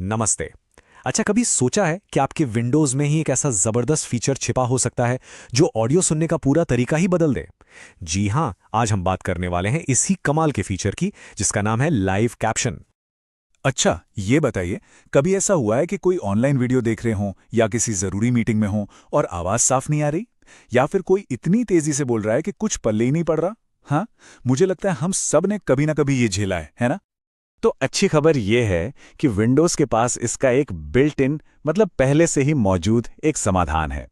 नमस्ते। अच्छा, कभी सोचा है कि आपके विंडोज़ में ही एक ऐसा ज़बरदस्त फीचर छिपा हो सकता है जो ऑडियो सुनने का पूरा तरीका ही बदल दे? जी हाँ, आज हम बात करने वाले हैं इसी कमाल के फीचर की, जिसका नाम है लाइव कैप्शन। अच्छा, ये बताइए, कभी ऐसा हुआ है कि कोई ऑनलाइन वीडियो देख रहे हों या किसी ज़रूरी मीटिंग में हों और आवाज़ साफ नहीं आ रही? या फिर कोई इतनी तेज़ी से बोल रहा है कि कुछ पल्ले ही नहीं पड़ रहा? हाँ, मुझे लगता है हम सब ने कभी ना कभी ये झेला है ना? तो अच्छी खबर यह है कि विंडोज़ के पास इसका एक बिल्ट इन पहले से ही मौजूद एक समाधान है।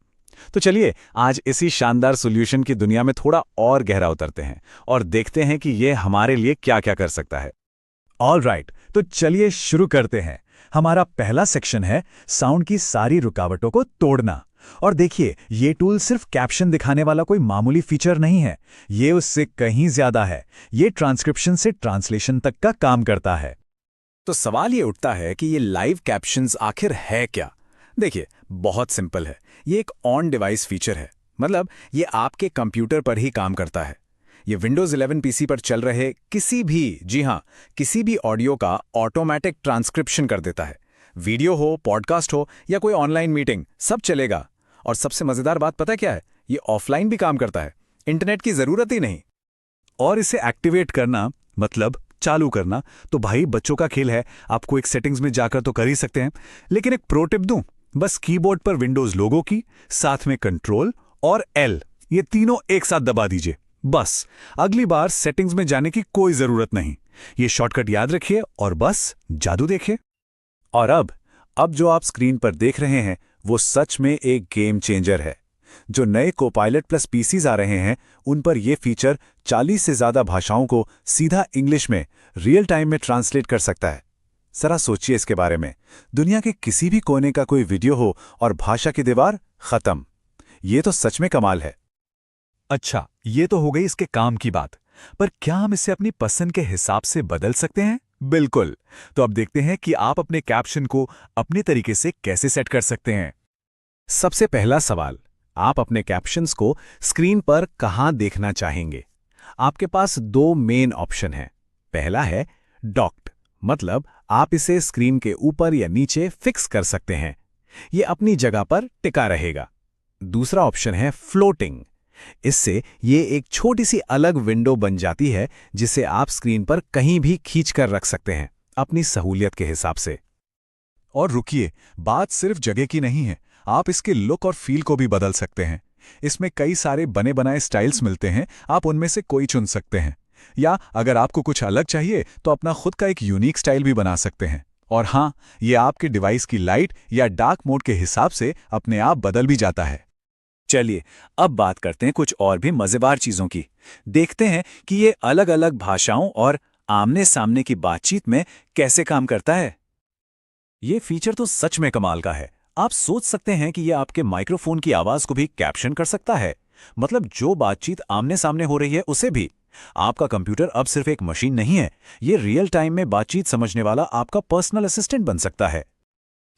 तो चलिए आज इसी शानदार सॉल्यूशन की दुनिया में थोड़ा और गहरा उतरते हैं और देखते हैं कि यह हमारे लिए क्या-क्या कर सकता है। ऑल राइट, तो चलिए शुरू करते हैं। हमारा पहला सेक्शन है साउंड की सारी रुकावटों को तोड़ना। और देखिए, ये टूल सिर्फ कैप्शन दिखाने वाला कोई मामूली फीचर नहीं है, ये उससे कहीं ज्यादा है। ये ट्रांसक्रिप्शन से ट्रांसलेशन तक का काम करता है। तो सवाल ये उठता है कि ये लाइव कैप्शंस आखिर है क्या? देखिए, बहुत सिंपल है। ये एक ऑन डिवाइस फीचर है। ये आपके कंप्यूटर पर ही काम करता है। ये विंडोज़ 11 पीसी पर चल रहे किसी भी, जी हाँ, किसी भी ऑडियो का ऑटोमेटिक ट्रांसक्रिप्शन कर देता है। वीडियो हो, पॉडकास्ट हो या कोई ऑनलाइन मीटिंग, सब चलेगा। और सबसे मज़ेदार बात पता क्या है? ये ऑफलाइन भी काम करता है। इंटरनेट की ज़रूरत ही नहीं। और इसे एक्टिवेट करना, मतलब चालू करना, तो भाई बच्चों का खेल है। आपको एक सेटिंग्स में जाकर तो कर ही सकते हैं, लेकिन एक प्रो टिप दूं, बस कीबोर्ड पर विंडोज लोगो की, साथ में कंट्रोल और एल, ये तीनों एक साथ दबा दीजिए। बस अगली बार सेटिंग्स में जाने की कोई जरूरत नहीं। ये शॉर्टकट याद रखिए और बस जादू देखिए। और अब जो आप स्क्रीन पर देख रहे हैं वो सच में एक गेम चेंजर है। जो नए कोपायलट प्लस पीसीज आ रहे हैं उन पर यह फीचर 40 से ज्यादा भाषाओं को सीधा इंग्लिश में रियल टाइम में ट्रांसलेट कर सकता है। जरा सोचिए इसके बारे में। दुनिया के किसी भी कोने का कोई वीडियो हो और भाषा की दीवार खत्म। ये तो सच में कमाल है। अच्छा, ये तो हो गई इसके काम की बात, पर क्या हम इसे अपनी पसंद के हिसाब से बदल सकते हैं? बिल्कुल। तो अब देखते हैं कि आप अपने कैप्शन को अपने तरीके से कैसे सेट कर सकते हैं। सबसे पहला सवाल, आप अपने कैप्शंस को स्क्रीन पर कहाँ देखना चाहेंगे? आपके पास दो मेन ऑप्शन हैं। पहला है डॉक्ड, मतलब आप इसे स्क्रीन के ऊपर या नीचे फिक्स कर सकते हैं। ये अपनी जगह पर टिका रहेगा। दूसरा ऑप्शन है फ्लोटिंग। इससे ये एक छोटी सी अलग विंडो बन जाती है जिसे आप स्क्रीन पर कहीं भी खींच कर रख सकते हैं, अपनी सहूलियत के हिसाब से। और रुकिए, बात सिर्फ जगह की नहीं है, आप इसके लुक और फील को भी बदल सकते हैं। इसमें कई सारे बने बनाए स्टाइल्स मिलते हैं, आप उनमें से कोई चुन सकते हैं। या अगर आपको कुछ अलग चाहिए तो अपना खुद का एक यूनिक स्टाइल भी बना सकते हैं। और हाँ, ये आपके डिवाइस की लाइट या डार्क मोड के हिसाब से अपने आप बदल भी जाता है। चलिए अब बात करते हैं कुछ और भी मजेदार चीजों की। देखते हैं कि ये अलग अलग भाषाओं और आमने सामने की बातचीत में कैसे काम करता है। ये फीचर तो सच में कमाल का है। आप सोच सकते हैं कि यह आपके माइक्रोफोन की आवाज को भी कैप्शन कर सकता है। जो बातचीत आमने सामने हो रही है उसे भी। आपका कंप्यूटर अब सिर्फ एक मशीन नहीं है, ये रियल टाइम में बातचीत समझने वाला आपका पर्सनल असिस्टेंट बन सकता है।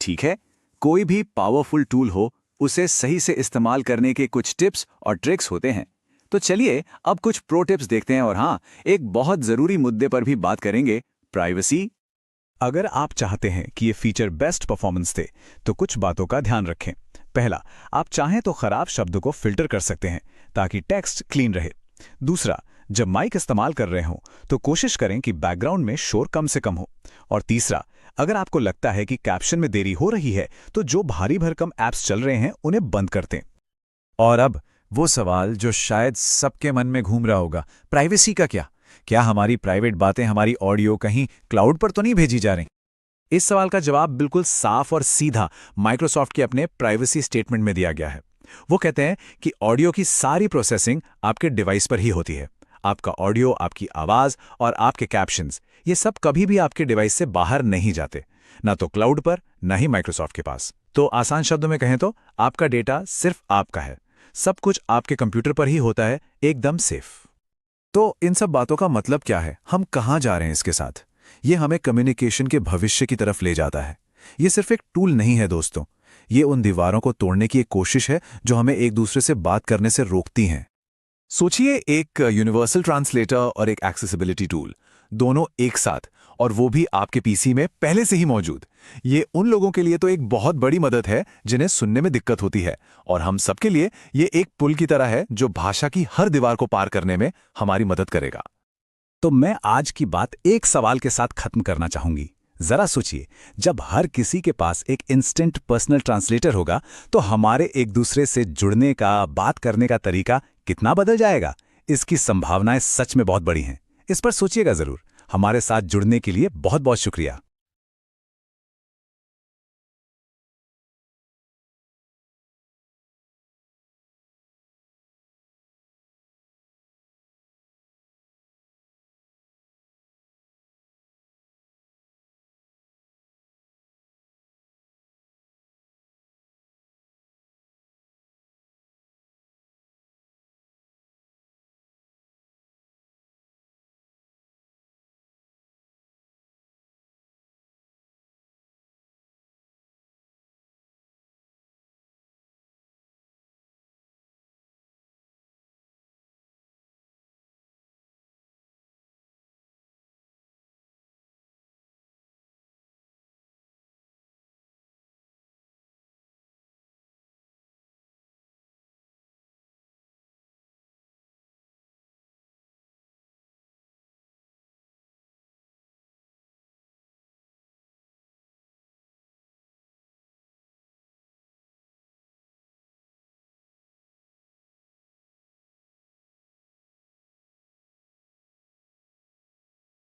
ठीक है, कोई भी पावरफुल टूल हो, उसे सही से इस्तेमाल करने के कुछ टिप्स और ट्रिक्स होते हैं। तो चलिए अब कुछ प्रो टिप्स देखते हैं और हाँ, एक बहुत जरूरी मुद्दे पर भी बात करेंगे, प्राइवेसी। अगर आप चाहते हैं कि ये फीचर बेस्ट परफॉर्मेंस दे, तो कुछ बातों का ध्यान रखें। पहला, आप चाहें तो खराब शब्दों को फिल्टर कर सकते हैं ताकि टेक्स्ट क्लीन रहे। दूसरा, जब माइक इस्तेमाल कर रहे हों तो कोशिश करें कि बैकग्राउंड में शोर कम से कम हो। और तीसरा, अगर आपको लगता है कि कैप्शन में देरी हो रही है तो जो भारी भरकम ऐप्स चल रहे हैं उन्हें बंद कर दें। और अब वो सवाल जो शायद सबके मन में घूम रहा होगा, प्राइवेसी का क्या? क्या हमारी प्राइवेट बातें, हमारी ऑडियो कहीं क्लाउड पर तो नहीं भेजी जा रही? इस सवाल का जवाब बिल्कुल साफ और सीधा माइक्रोसॉफ्ट के अपने प्राइवेसी स्टेटमेंट में दिया गया है। वो कहते हैं कि ऑडियो की सारी प्रोसेसिंग आपके डिवाइस पर ही होती है। आपका ऑडियो, आपकी आवाज और आपके कैप्शंस, ये सब कभी भी आपके डिवाइस से बाहर नहीं जाते, ना तो क्लाउड पर, ना ही माइक्रोसॉफ्ट के पास। तो आसान शब्दों में कहें तो आपका डेटा सिर्फ आपका है, सब कुछ आपके कंप्यूटर पर ही होता है, एकदम सेफ। तो इन सब बातों का मतलब क्या है? हम कहाँ जा रहे हैं इसके साथ? ये हमें कम्युनिकेशन के भविष्य की तरफ ले जाता है। ये सिर्फ एक टूल नहीं है दोस्तों, ये उन दीवारों को तोड़ने की एक कोशिश है जो हमें एक दूसरे से बात करने से रोकती हैं। सोचिए, एक यूनिवर्सल ट्रांसलेटर और एक एक्सेसिबिलिटी टूल, दोनों एक साथ, और वो भी आपके पीसी में पहले से ही मौजूद। ये उन लोगों के लिए तो एक बहुत बड़ी मदद है जिन्हें सुनने में दिक्कत होती है, और हम सबके लिए ये एक पुल की तरह है जो भाषा की हर दीवार को पार करने में हमारी मदद करेगा। तो मैं आज की बात एक सवाल के साथ खत्म करना चाहूंगी। जरा सोचिए, जब हर किसी के पास एक इंस्टेंट पर्सनल ट्रांसलेटर होगा तो हमारे एक दूसरे से जुड़ने का, बात करने का तरीका कितना बदल जाएगा। इसकी संभावनाएं सच में बहुत बड़ी हैं। इस पर सोचिएगा जरूर। हमारे साथ जुड़ने के लिए बहुत बहुत शुक्रिया।